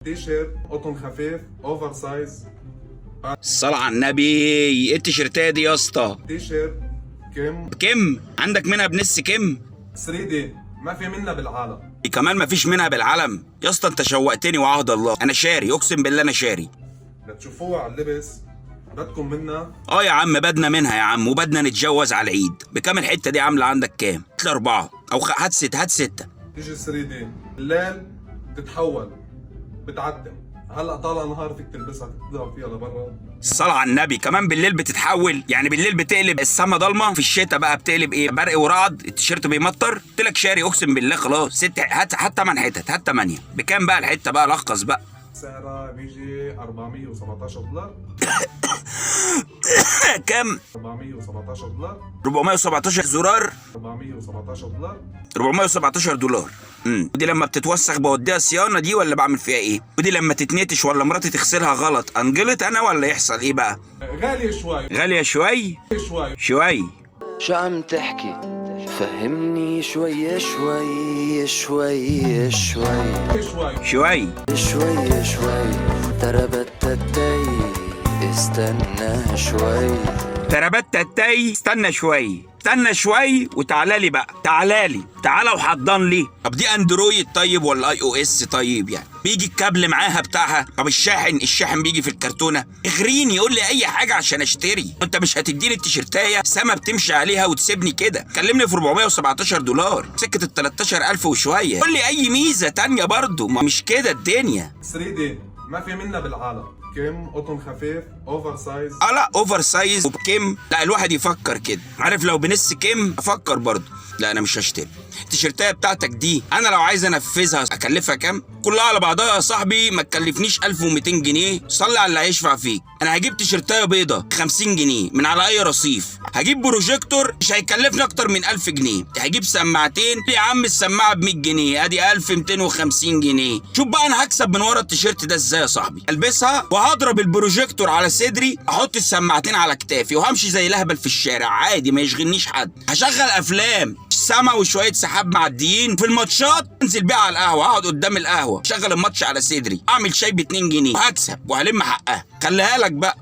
تي شيرت قطن خفيف اوفر سايز. الصلاة على النبي، ايه التيشيرتات دي يا اسطى؟ تي شيرت كم كم عندك منها بنص كم؟ 3 دي ما في منها بالعالم. كمان مفيش منها بالعلم يا اسطى. انت شوقتني وعهد الله، انا شاري، اقسم بالله انا شاري. لتشوفوها على اللبس بدكم منها. اه يا عم بدنا منها يا عم، وبدنا نتجوز على العيد. بكام الحته دي عامله عندك كام؟ هات لي 4 او هات 6، هات 6. تيجي 3 دي الليل بتتحول بتعتم. هلا طالع نهار فيك تلبسها تطلع فيها لبرا. الصلاة على النبي، كمان بالليل بتتحول. يعني بالليل بتقلب السما ضلمه، في الشتاء بقى بتقلب ايه؟ برق ورعد، التيشيرت بيمطر. قلت لك شاري اقسم بالله. خلاص 6، هات 8 حتت، هات 8. بكام بقى الحته بقى؟ لخص بقى. سعرها بيجي $417. كام؟ $417. 417 زرار. $417. $417. ودي لما بتتوسخ بوديها صيانه دي ولا بعمل فيها ايه؟ ودي لما تتنتش ولا مراتي تغسلها غلط انجلط انا ولا يحصل ايه بقى؟ غالية شوي. غاليه شوي شوي شوي. شو عم تحكي؟ فهمني شوي شوي شوي شوي شوي. شوي تربتتي استنى شوي. تربتتي استنى شوي، استنى شوي وتعالى لي بقى. تعالى وحضن لي. طب دي اندرويد طيب ولا اي او اس طيب؟ يعني بيجي الكابل معاها بتاعها. طب الشاحن بيجي في الكرتونه. اغريني، يقول لي اي حاجه عشان اشتري. انت مش هتديني التيشيرتايه سما بتمشي عليها وتسيبني كده. كلمني في $417 سكه ال 13,000 وشويه. قول لي اي ميزه تانية برضو، ما مش كده الدنيا. 3 دي ما في منها بالعالم. كم قطن خفيف اوفر سايز. لا اوفر سايز وبكم؟ لا الواحد يفكر كده. عارف لو بنص كم افكر برضه. لا انا مش هشتري التيشيرتايه بتاعتك دي. انا لو عايز انفذها اكلفها كام؟ كلها على بعضها يا صاحبي ما تكلفنيش 1200 جنيه. صلي على اللي هيشفع فيك. انا هجيب تيشيرتايه بيضه 50 جنيه من على اي رصيف. هجيب بروجيكتور مش هيكلفني اكتر من 1000 جنيه. هجيب سماعتين يا عم، السماعه ب 100 جنيه ادي 1250 جنيه. شوف بقى انا هكسب من ورا التيشيرت ده ازاي يا صاحبي. البسها وهضرب البروجيكتور على صدري، احط السماعتين على كتافي وهمشي زي لهبل في الشارع عادي، ما يشغلنيش حد. هشغل افلام سما وشويه سحاب معديين. في الماتشات انزل بيها على القهوه، اقعد قدام القهوه شغل الماتش على صدري، اعمل شاي ب 2 جنيه وهكسب وهلم حقها. خليها لك بقى.